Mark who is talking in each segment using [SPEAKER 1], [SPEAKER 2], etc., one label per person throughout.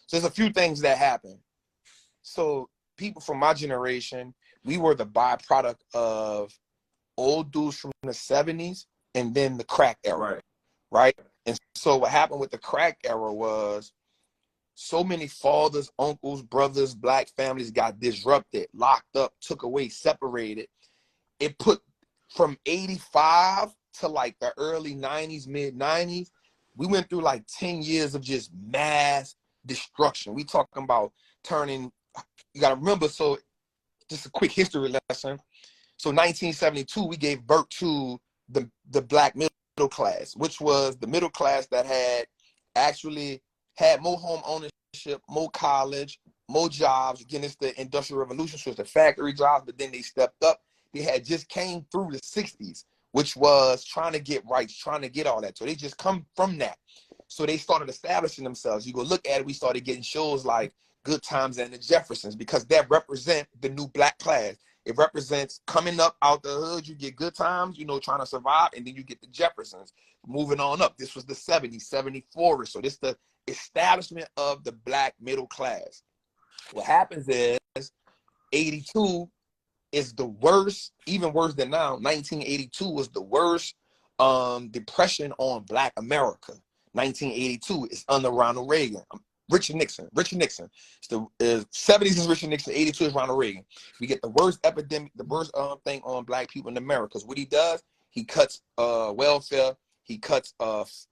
[SPEAKER 1] So there's a few things that happen. So people from my generation, we were the byproduct of old dudes from the 70s and then the crack era, right? And so what happened with the crack era was so many fathers, uncles, brothers, black families got disrupted, locked up, took away, separated. It put from 85 to like the early 90s, mid 90s, we went through like 10 years of just mass destruction. We talking about turning, you got to remember, so just a quick history lesson. So 1972, we gave birth to the black middle class, which was the middle class that actually had more home ownership, more college, more jobs. Again, it's the Industrial Revolution, so it's the factory jobs, but then they stepped up. They had just came through the 60s, which was trying to get rights, trying to get all that. So they just come from that. So they started establishing themselves. You go look at it, we started getting shows like Good Times and the Jeffersons, because that represent the new black class. It represents coming up out the hood. You get Good Times, trying to survive, and then you get the Jeffersons moving on up. This was the 70s, 74. So this the establishment of the black middle class. What happens is 82 is the worst, even worse than now. 1982 was the worst depression on black America. 1982 is under Ronald Reagan. Richard Nixon. It's the 70s is Richard Nixon, 82 is Ronald Reagan. We get the worst epidemic, the worst thing on black people in America. Because what he does, he cuts welfare, he cuts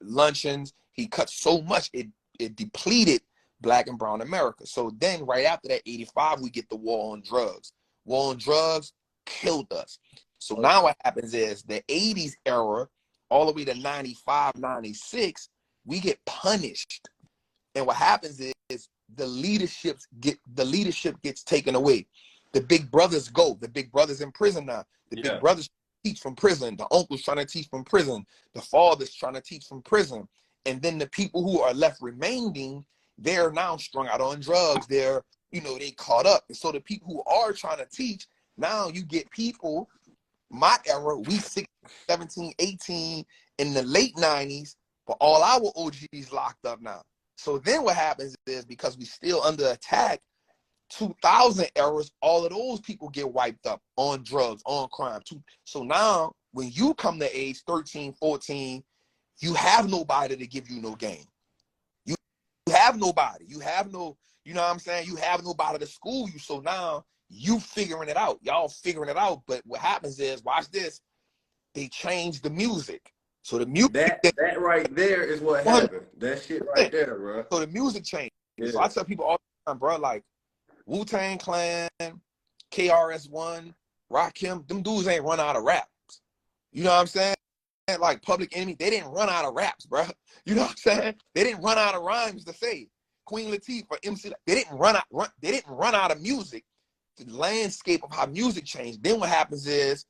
[SPEAKER 1] luncheons, he cuts so much, it depleted black and brown America. So then right after that, 85, we get the war on drugs. War on drugs killed us. So now what happens is the 80s era, all the way to 95, 96, we get punished. And what happens is the leadership gets taken away. The big brothers go. The big brothers in prison now. The big brothers teach from prison. The uncles trying to teach from prison. The fathers trying to teach from prison. And then the people who are left remaining, they're now strung out on drugs. They're, they caught up. And so the people who are trying to teach, now you get people, my era, we 16, 17, 18, in the late 90s, but all our OGs locked up now. So then what happens is, because we still under attack, 2000 eras, all of those people get wiped up on drugs, on crime. So now when you come to age 13, 14, you have nobody to give you no game. You have nobody. You have no, you know what I'm saying? You have nobody to school you. So now you figuring it out. Y'all figuring it out. But what happens is, watch this, they change the music. So the music
[SPEAKER 2] that right there is what happened. That shit right there, bro.
[SPEAKER 1] So the music changed. Yeah. So I tell people all the time, bro, like Wu-Tang Clan, KRS-One, Rakim, them dudes ain't run out of raps. You know what I'm saying? Like Public Enemy, they didn't run out of raps, bro. You know what I'm saying? They didn't run out of rhymes to say. Queen Latifah, MC, they didn't run out of music. The landscape of how music changed. Then what happens is,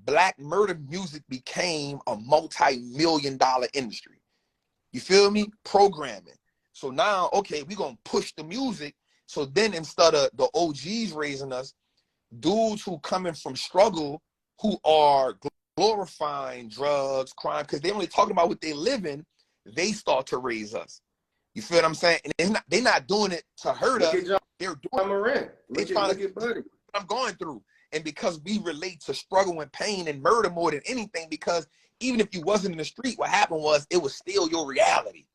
[SPEAKER 1] black murder music became a multi-million-dollar industry. You feel me? Programming. So now, okay, we're going to push the music. So then instead of the OGs raising us, dudes who coming from struggle, who are glorifying drugs, crime, because they only talking about what they live in, they start to raise us. You feel what I'm saying? And they're not doing it to hurt us. They're doing it. They're trying to get what I'm going through. And because we relate to struggle and pain and murder more than anything, because even if you wasn't in the street, what happened was it was still your reality.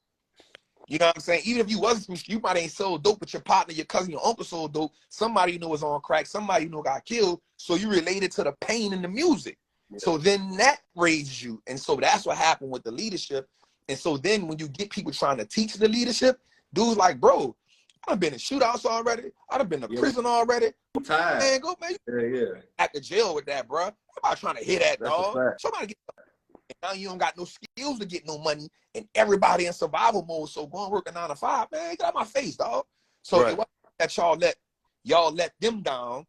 [SPEAKER 1] You know what I'm saying? Even if you wasn't from the street, you might ain't sold dope, but your partner, your cousin, your uncle sold dope. Somebody you know was on crack. Somebody you know got killed. So you related to the pain in the music. Yeah. So then that raises you. And so that's what happened with the leadership. And so then when you get people trying to teach the leadership, dudes like, bro, I've been in shootouts already. I've been to prison already. Man, go, man. At the jail with that, bro. Everybody trying to hit that, dog. Somebody get. And now you don't got no skills to get no money, and everybody in survival mode. So going work a 9 to 5, man, get out my face, dog. So it wasn't that y'all let them down.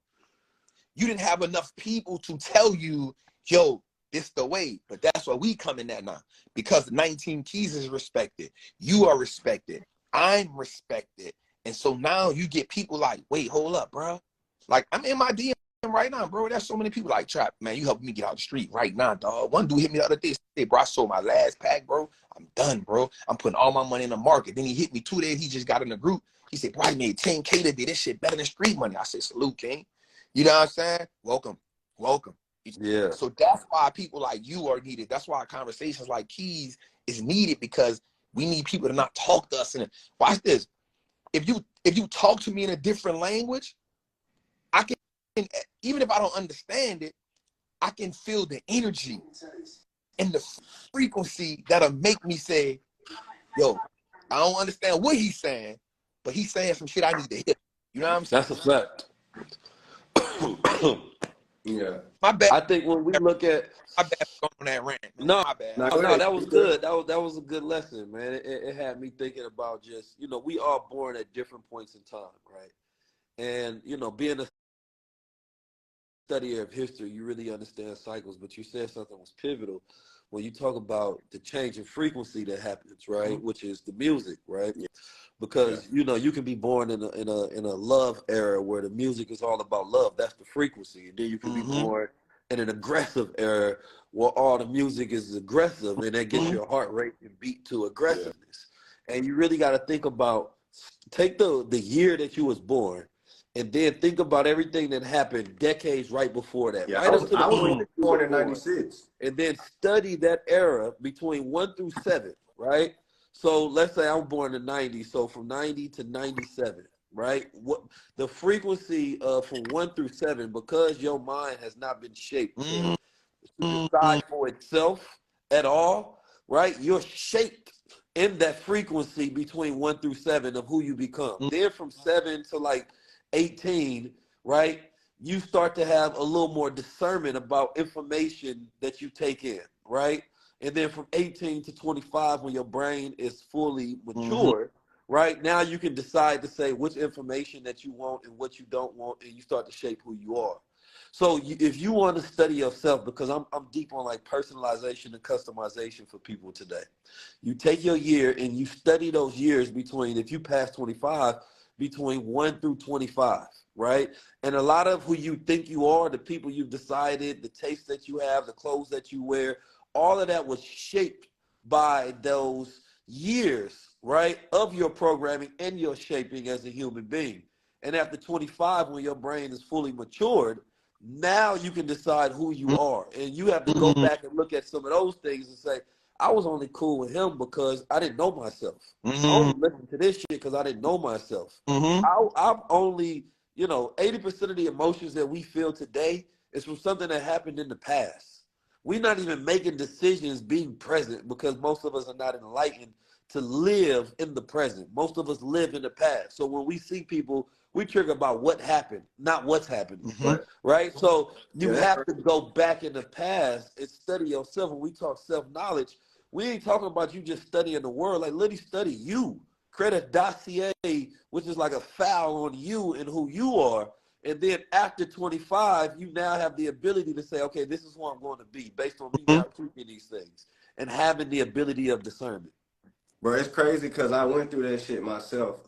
[SPEAKER 1] You didn't have enough people to tell you, yo, this the way. But that's what we come in at now, because the 19 Keys is respected. You are respected. I'm respected. And so now you get people like, wait, hold up, bro. Like, I'm in my DM right now, bro. There's so many people like Trap, man. You helping me get out the street right now, dog. One dude hit me the other day. Said, bro, I sold my last pack, bro. I'm done, bro. I'm putting all my money in the market. Then he hit me 2 days. He just got in the group. He said, bro, I made 10K today. This shit better than street money. I said, salute, King. You know what I'm saying? Welcome.
[SPEAKER 2] Yeah.
[SPEAKER 1] So that's why people like you are needed. That's why conversations like Keys is needed, because we need people to not talk to us. And watch this. If you talk to me in a different language, I can, even if I don't understand it, I can feel the energy and the frequency that'll make me say, yo, I don't understand what he's saying, but he's saying some shit I need to hear. You know what I'm saying?
[SPEAKER 2] That's a fact. Yeah.
[SPEAKER 1] My bad.
[SPEAKER 2] I think when we look at
[SPEAKER 1] My bad for going on that rant, man.
[SPEAKER 2] no,
[SPEAKER 1] My bad.
[SPEAKER 2] no, that was good. That was a good lesson, man. It had me thinking about just, we are born at different points in time, right? And, being a study of history, you really understand cycles, but you said something was pivotal when you talk about the change in frequency that happens, right? Mm-hmm. Which is the music, right? Yeah. Because you can be born in a love era where the music is all about love. That's the frequency. And then you can be born in an aggressive era where all the music is aggressive, and that gets your heart rate and beat to aggressiveness. Yeah. And you really got to think about, take the year that you was born, and then think about everything that happened decades right before that.
[SPEAKER 3] Yeah,
[SPEAKER 2] right
[SPEAKER 3] I was born in 96.
[SPEAKER 2] And then study that era between 1 through 7, right? So let's say I'm born in 90, so from 90 to 97, right? What the frequency from 1 through 7, because your mind has not been shaped to decide for itself at all, right? You're shaped in that frequency between 1 through 7 of who you become. Then from 7 to like 18, right? You start to have a little more discernment about information that you take in, right? And then from 18 to 25, when your brain is fully mature, right? Now you can decide to say which information that you want and what you don't want, and you start to shape who you are. So if you want to study yourself, because I'm deep on like personalization and customization for people today, you take your year and you study those years between, if you pass 25, between 1 through 25, right? And a lot of who you think you are, the people you've decided, the taste that you have, the clothes that you wear, all of that was shaped by those years, right, of your programming and your shaping as a human being. And after 25, when your brain is fully matured, now you can decide who you are. And you have to go back and look at some of those things and say, I was only cool with him because I didn't know myself. I only listened to this shit because I didn't know myself. I'm only, 80% of the emotions that we feel today is from something that happened in the past. We're not even making decisions being present because most of us are not enlightened to live in the present. Most of us live in the past. So when we see people, we trigger about what happened, not what's happening, right? So you have to go back in the past and study yourself. When we talk self-knowledge, we ain't talking about you just studying the world. Like, literally study you. Create a dossier, which is like a file on you and who you are. And then after 25, you now have the ability to say, okay, this is who I'm going to be based on me now tweaking these things and having the ability of discernment.
[SPEAKER 3] Bro, it's crazy because I went through that shit myself.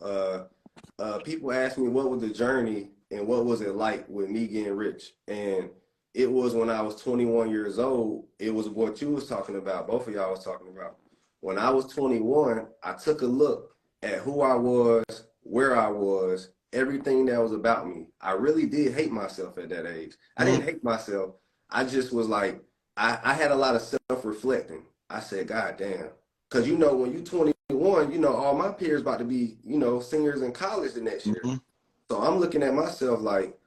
[SPEAKER 3] People ask me what was the journey and what was it like with me getting rich. And it was when I was 21 years old. It was what you was talking about. Both of y'all was talking about. When I was 21, I took a look at who I was, where I was, everything that was about me. I really did hate myself at that age. I didn't hate myself. I just was like, I had a lot of self-reflecting. I said, God damn. Because, when you're 21, all my peers about to be, seniors in college the next year. So I'm looking at myself like,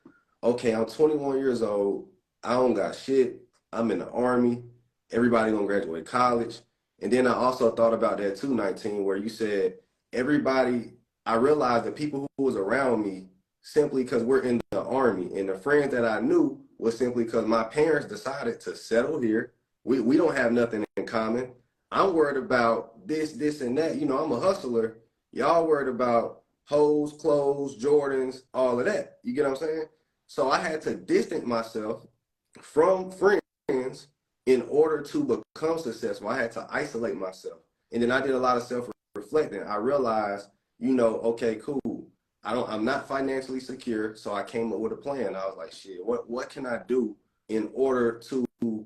[SPEAKER 3] okay, I'm 21 years old. I don't got shit. I'm in the Army. Everybody gonna graduate college. And then I also thought about that too, 19, where you said everybody, I realized that people who was around me simply because we're in the Army, and the friends that I knew was simply because my parents decided to settle here. We don't have nothing in common. I'm worried about this, and that. I'm a hustler. Y'all worried about hoes, clothes, Jordans, all of that. You get what I'm saying? So I had to distance myself from friends in order to become successful. I had to isolate myself. And then I did a lot of self-reflecting. I realized, okay, cool. I'm not financially secure, so I came up with a plan. I was like, shit, what can I do in order to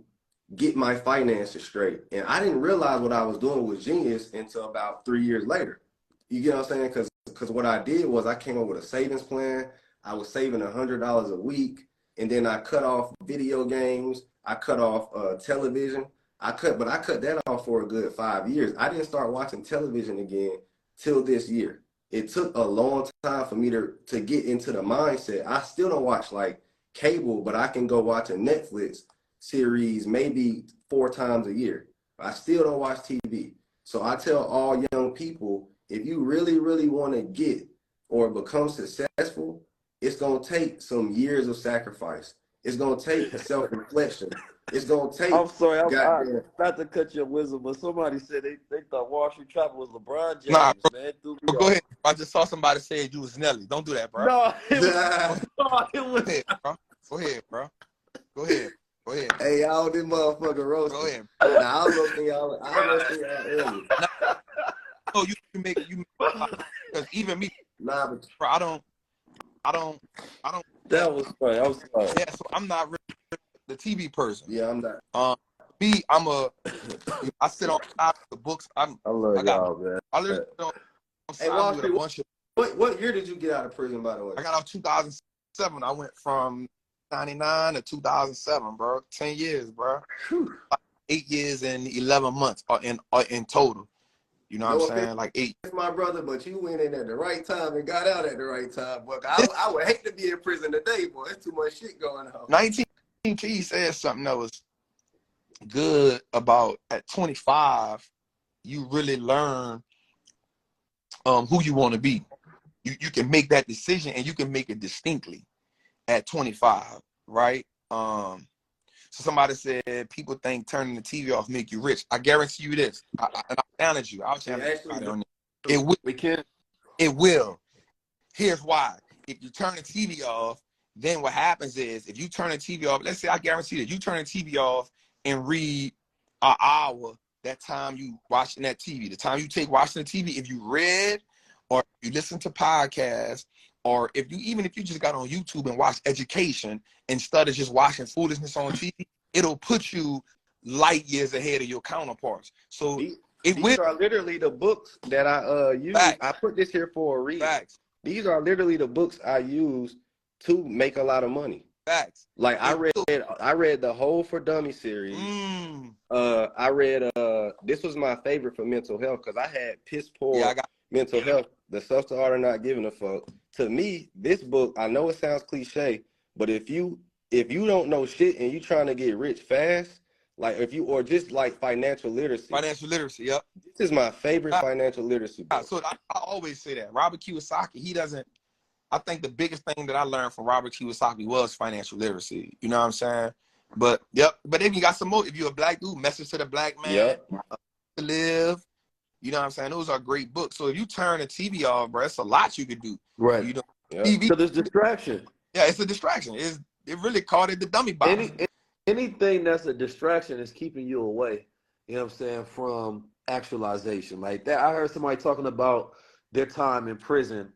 [SPEAKER 3] get my finances straight? And I didn't realize what I was doing was genius until about 3 years later. You get what I'm saying? Because what I did was I came up with a savings plan. I was saving $100 a week, and then I cut off video games. I cut off television. But I cut that off for a good 5 years. I didn't start watching television again till this year. It took a long time for me to get into the mindset. I still don't watch like cable, but I can go watch a Netflix series maybe 4 times a year. I still don't watch TV. So I tell all young people, if you really, really want to get or become successful, it's going to take some years of sacrifice. It's going to take self-reflection. It's going to take,
[SPEAKER 2] I'm sorry,
[SPEAKER 3] goddamn,
[SPEAKER 2] not to cut your wisdom, but somebody said they thought Wall Street Trapper was LeBron James,
[SPEAKER 1] Nah, bro,
[SPEAKER 2] man. Threw me
[SPEAKER 1] go
[SPEAKER 2] off.
[SPEAKER 1] ahead. I just saw somebody say you was Nelly. Don't do that, bro.
[SPEAKER 2] No, it was, no, it
[SPEAKER 1] Go
[SPEAKER 2] was.
[SPEAKER 1] ahead, bro. Go ahead, bro. Go ahead. Go ahead.
[SPEAKER 3] hey, y'all, this motherfucker
[SPEAKER 1] Go
[SPEAKER 3] roasting.
[SPEAKER 1] ahead.
[SPEAKER 3] Now, I was roasting y'all earlier.
[SPEAKER 1] No, you make because even me,
[SPEAKER 3] Nah, but
[SPEAKER 1] bro, I don't.
[SPEAKER 2] That was funny. I'm sorry.
[SPEAKER 1] Yeah, so I'm not really the TV person.
[SPEAKER 3] yeah, I'm not.
[SPEAKER 1] Me, I sit on top of the books.
[SPEAKER 2] I love y'all, man.
[SPEAKER 1] I literally sit on
[SPEAKER 3] Hey,
[SPEAKER 1] side
[SPEAKER 3] Wall
[SPEAKER 1] with a
[SPEAKER 3] Street,
[SPEAKER 1] bunch of.
[SPEAKER 3] what year did you get out of prison, by the way?
[SPEAKER 1] I got out 2007. I went from 99 to 2007, bro. 10 years, bro. 8 years and 11 months in total. You know what I'm saying? Like 8.
[SPEAKER 3] It's my brother, but you went in at the right time and got out at the right time. But I would hate to be in prison today, boy. There's too much shit going on.
[SPEAKER 1] 19 Keys said something that was good about at 25, you really learn who you want to be. You can make that decision and you can make it distinctly at 25, right? So somebody said people think turning the TV off make you rich. I guarantee you this. And I challenge you. I'll challenge everybody on it. It will.
[SPEAKER 2] We can't.
[SPEAKER 1] It will. Here's why. If you turn the TV off, then what happens is if you turn the TV off, let's say I guarantee that you turn the TV off and read an hour, that time you watching that TV, the time you take watching the TV, if you read or you listen to podcasts, or if you just got on YouTube and watch education instead of just watching foolishness on TV, it'll put you light years ahead of your counterparts. So
[SPEAKER 3] these are literally the books that I use.
[SPEAKER 1] Facts.
[SPEAKER 3] I put this here for a reason.
[SPEAKER 1] Facts.
[SPEAKER 3] These are literally the books I use to make a lot of money.
[SPEAKER 1] Facts.
[SPEAKER 3] Like I read the whole For Dummy series. I read this was my favorite for mental health because I had piss poor mental health. The Substance Art of Not Giving a Fuck. To me, this book, I know it sounds cliche, but if you don't know shit and you trying to get rich fast, like or just like financial literacy.
[SPEAKER 1] Financial literacy, yep.
[SPEAKER 3] This is my favorite financial literacy book.
[SPEAKER 1] So I always say that. Robert Kiyosaki, I think the biggest thing that I learned from Robert Kiyosaki was financial literacy. You know what I'm saying? But then you got some more. If you're a black dude, Message to the Black Man, To Live. You know what I'm saying? Those are great books. So if you turn the TV off, bro, it's a lot you could do.
[SPEAKER 2] Right.
[SPEAKER 1] You know,
[SPEAKER 2] TV. So there's distraction.
[SPEAKER 1] Yeah, it's a distraction. It really called it the dummy box.
[SPEAKER 2] Anything that's a distraction is keeping you away, you know what I'm saying, from actualization. Like that, I heard somebody talking about their time in prison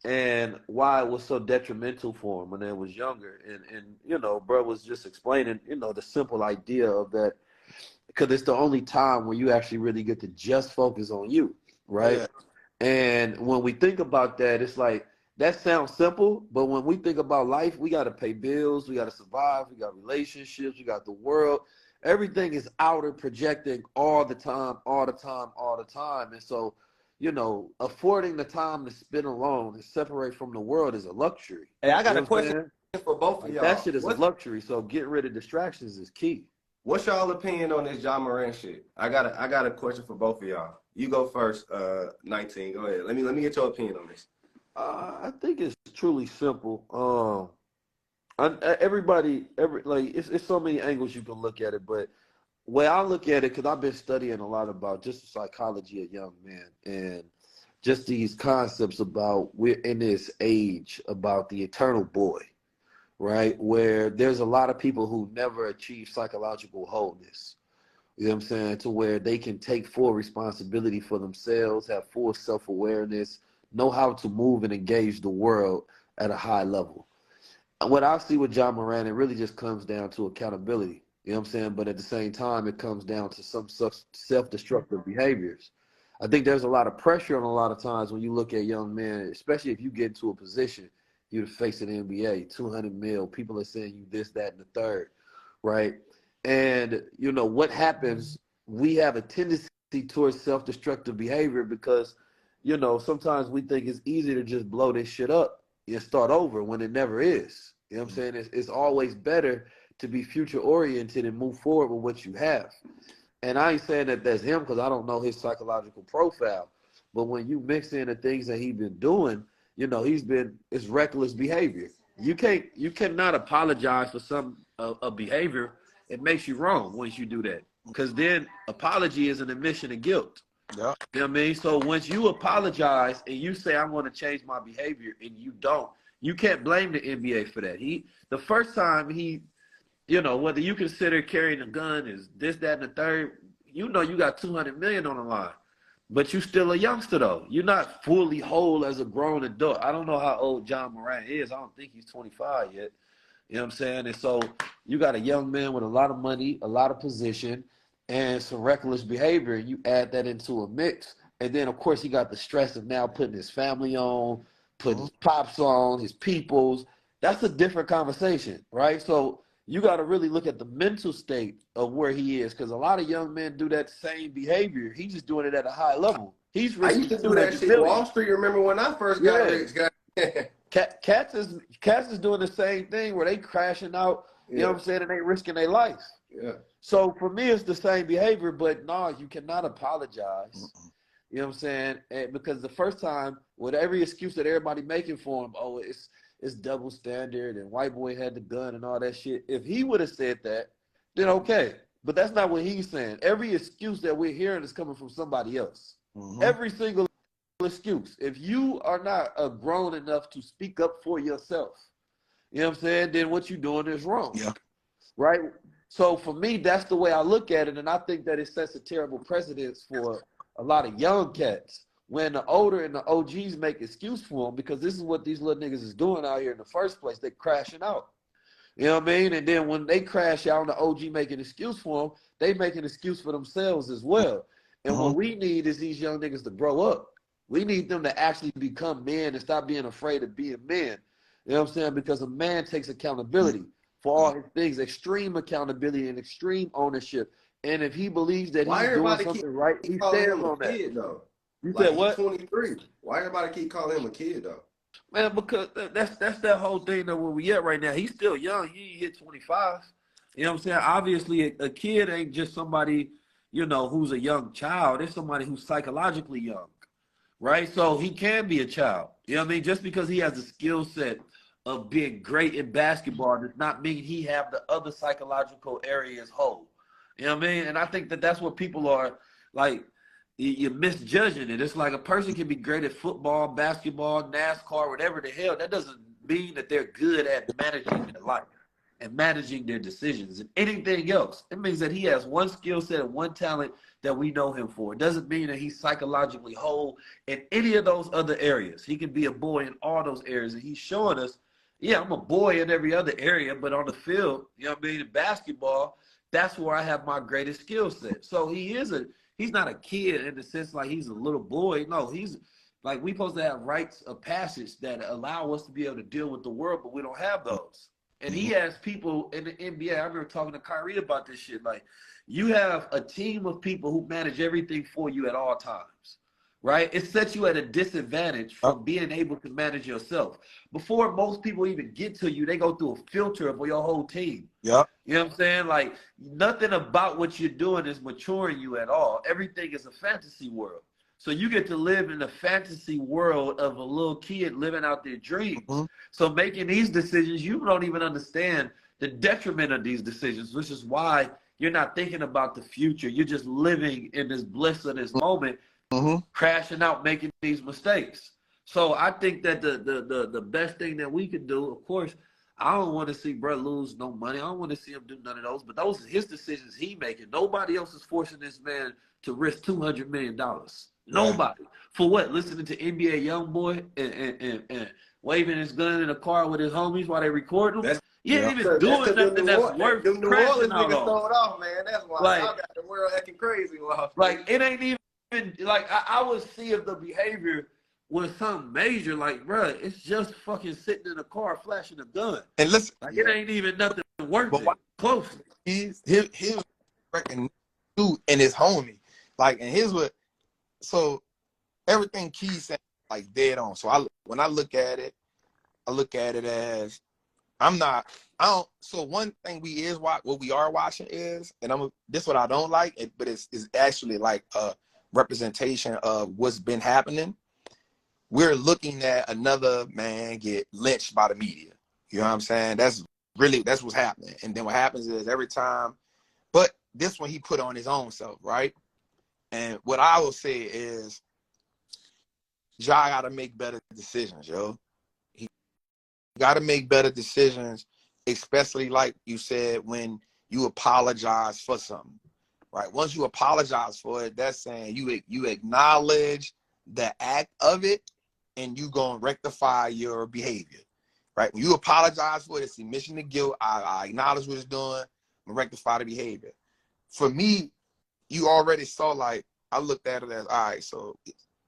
[SPEAKER 2] and why it was so detrimental for them when they was younger. And you know, bro was just explaining, you know, the simple idea of that, because it's the only time where you actually really get to just focus on you, right? Yeah. And when we think about that, it's like, that sounds simple, but when we think about life, we got to pay bills, we got to survive, we got relationships, we got the world. Everything is outer projecting all the time. And so, you know, affording the time to spend alone and separate from the world is a luxury.
[SPEAKER 3] Hey, I got a question for both of y'all.
[SPEAKER 2] That shit is a luxury, so getting rid of distractions is key.
[SPEAKER 3] What's y'all opinion on this Ja Morant shit? I got a question for both of y'all. You go first, 19. Go ahead. Let me get your opinion on this.
[SPEAKER 2] I think it's truly simple. It's so many angles you can look at it, but way I look at it, because I've been studying a lot about just the psychology of young men and just these concepts about we're in this age about the eternal boy, right? Where there's a lot of people who never achieve psychological wholeness. You know what I'm saying? To where they can take full responsibility for themselves, have full self-awareness, know how to move and engage the world at a high level. What I see with John Moran, it really just comes down to accountability. You know what I'm saying? But at the same time, it comes down to some self-destructive behaviors. I think there's a lot of pressure on a lot of times when you look at young men, especially if you get into a position, you to face an NBA, 200 mil, people are saying you this, that, and the third, right? And, you know, what happens, we have a tendency towards self-destructive behavior because, you know, sometimes we think it's easy to just blow this shit up and start over when it never is. You know what I'm saying? It's always better to be future oriented and move forward with what you have. And I ain't saying that that's him because I don't know his psychological profile. But when you mix in the things that he's been doing, you know, it's reckless behavior. You cannot apologize for some a behavior. It makes you wrong once you do that. Because then apology is an admission of guilt.
[SPEAKER 1] Yeah.
[SPEAKER 2] You know what I mean? So once you apologize and you say, I'm going to change my behavior, and you don't, you can't blame the NBA for that. The first time you know, whether you consider carrying a gun is this, that, and the third, you know you got 200 million on the line. But you still a youngster, though. You're not fully whole as a grown adult. I don't know how old John Moran is. I don't think he's 25 yet. You know what I'm saying? And so you got a young man with a lot of money, a lot of position, and some reckless behavior. You add that into a mix. And then, of course, he got the stress of now putting his family on, putting his pops on, his peoples. That's a different conversation, right? So you got to really look at the mental state of where he is, because a lot of young men do that same behavior. He's just doing it at a high level. He's
[SPEAKER 3] I used to do that shit in Wall Street. Remember when I first got rich?
[SPEAKER 2] Cats is doing the same thing where they crashing out, you know what I'm saying, and they risking their life.
[SPEAKER 3] Yeah.
[SPEAKER 2] So for me, it's the same behavior, but no, you cannot apologize. You know what I'm saying? Because the first time, with every excuse that everybody making for him, oh, it's double standard and white boy had the gun and all that shit. If he would have said that, then okay. But that's not what he's saying. Every excuse that we're hearing is coming from somebody else. Every single excuse. If you are not grown enough to speak up for yourself, you know what I'm saying, then what you're doing is wrong.
[SPEAKER 1] Yeah.
[SPEAKER 2] Right? So for me, that's the way I look at it, and I think that it sets a terrible precedence for a lot of young cats when the older and the OGs make excuse for them, because this is what these little niggas is doing out here in the first place. They're crashing out. You know what I mean? And then when they crash out and the OG make an excuse for them, they make an excuse for themselves as well. And what we need is these young niggas to grow up. We need them to actually become men and stop being afraid of being men. You know what I'm saying? Because a man takes accountability for all his things, extreme accountability and extreme ownership. And if he believes that he's doing something right, he stands on that.
[SPEAKER 3] Kid, though.
[SPEAKER 2] You
[SPEAKER 3] like
[SPEAKER 2] said what?
[SPEAKER 3] 23. Why everybody keep calling him a kid, though?
[SPEAKER 2] Man, because that's that whole thing that where we at right now. He's still young. He ain't hit 25. You know what I'm saying? Obviously, a kid ain't just somebody, you know, who's a young child. It's somebody who's psychologically young, right? So he can be a child. You know what I mean? Just because he has a skill set of being great in basketball does not mean he have the other psychological areas whole. You know what I mean? And I think that that's what people are, like, you're misjudging it. It's like a person can be great at football, basketball, NASCAR, whatever the hell. That doesn't mean that they're good at managing their life and managing their decisions and anything else. It means that he has one skill set and one talent that we know him for. It doesn't mean that he's psychologically whole in any of those other areas. He can be a boy in all those areas. And he's showing us, yeah, I'm a boy in every other area, but on the field, you know what I mean, in basketball, that's where I have my greatest skill set. So he's not a kid in the sense like he's a little boy. No, he's like, we supposed to have rites of passage that allow us to be able to deal with the world, but we don't have those. And he has people in the NBA. I remember talking to Kyrie about this shit. Like, you have a team of people who manage everything for you at all times, right? It sets you at a disadvantage from being able to manage yourself. Before most people even get to you, they go through a filter for your whole team.
[SPEAKER 1] Yeah.
[SPEAKER 2] You know what I'm saying? Like, nothing about what you're doing is maturing you at all. Everything is a fantasy world. So you get to live in the fantasy world of a little kid living out their dreams. So making these decisions, you don't even understand the detriment of these decisions, which is why you're not thinking about the future. You're just living in this bliss of this moment, crashing out, making these mistakes. So I think that the best thing that we can do, of course, I don't want to see bro lose no money. I don't want to see him do none of those. But those are his decisions he making. Nobody else is forcing this man to risk $200 million. Nobody. For what? Listening to NBA YoungBoy and waving his gun in a car with his homies while they record him. You ain't even doing nothing that's worth
[SPEAKER 3] them New
[SPEAKER 2] crashing
[SPEAKER 3] Orleans
[SPEAKER 2] out
[SPEAKER 3] niggas
[SPEAKER 2] on.
[SPEAKER 3] throw it off, man. That's why
[SPEAKER 2] Like,
[SPEAKER 3] y'all got the world acting crazy.
[SPEAKER 2] Like, it ain't even, like, I would see if the behavior was something major, like, bruh, it's just fucking sitting in a car flashing a gun.
[SPEAKER 1] And listen,
[SPEAKER 2] like, it ain't even nothing worth it. Closely.
[SPEAKER 1] His freaking dude and his homie. Like, and here's what, so everything Key said, like, dead on. So when I look at it as, so one thing what we are watching is, and this what I don't like, but it's actually like a representation of what's been happening. We're looking at another man get lynched by the media. You know what I'm saying? That's what's happening. And then what happens is every time, but this one he put on his own self, right? And what I will say is, Ja got to make better decisions, yo. He got to make better decisions, especially like you said, when you apologize for something, right? Once you apologize for it, that's saying you acknowledge the act of it, and you gonna rectify your behavior, right? When you apologize for it, it's admission of guilt. I acknowledge what it's doing, and rectify the behavior. For me, you already saw, like, I looked at it as, all right, so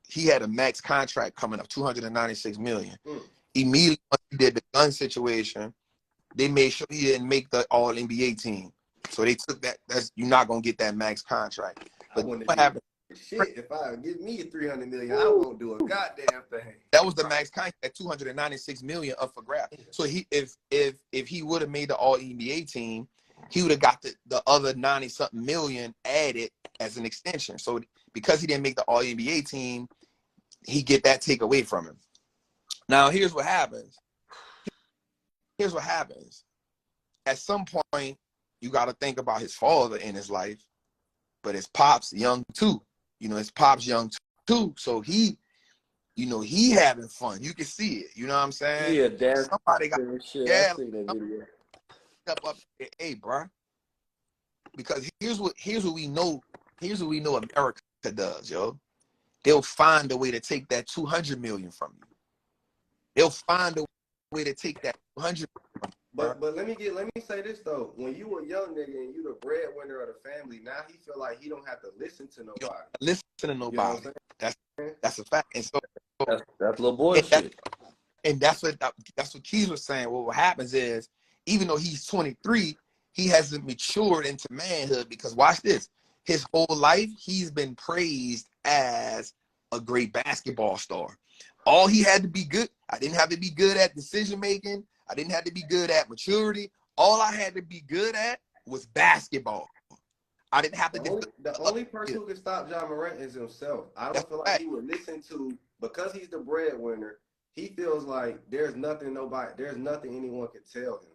[SPEAKER 1] he had a max contract coming up, $296 million. Immediately once he did the gun situation, they made sure he didn't make the All NBA team. So they took that. You're not gonna get that max contract. But what happened?
[SPEAKER 3] Shit, if I give me $300 million, I won't do a goddamn thing.
[SPEAKER 1] That was the max contract, $296 million up for grabs. So if he would have made the All NBA team, he would have got the other 90-something million added as an extension. So because he didn't make the All NBA team, he get that take away from him. Now here's what happens. At some point, you got to think about his father in his life, but his pop's young too. His pop's young too. So he having fun. You can see it. You know what I'm saying?
[SPEAKER 2] Yeah, dad.
[SPEAKER 3] Somebody got shit. I seen that video.
[SPEAKER 1] Up there, hey, bro. Because here's what we know. Here's what we know America does, yo. They'll find a way to take that $200 million from you. They'll find a way to take that $200 million.
[SPEAKER 3] But let me say this though. When you a young nigga and you the breadwinner of the family, now he feel like he don't have to listen to nobody.
[SPEAKER 1] Listen to nobody. You know that's a fact. And so
[SPEAKER 2] that's little boy shit.
[SPEAKER 1] And that's what Keys was saying. Well, what happens is, even though he's 23, he hasn't matured into manhood, because watch this. His whole life, he's been praised as a great basketball star. All he had to be good. I didn't have to be good at decision making. I didn't have to be good at maturity. All I had to be good at was basketball. I didn't have to.
[SPEAKER 3] The only person who can stop Ja Morant is himself. I don't feel like he would listen to, because he's the breadwinner. He feels like there's nothing anyone can tell him.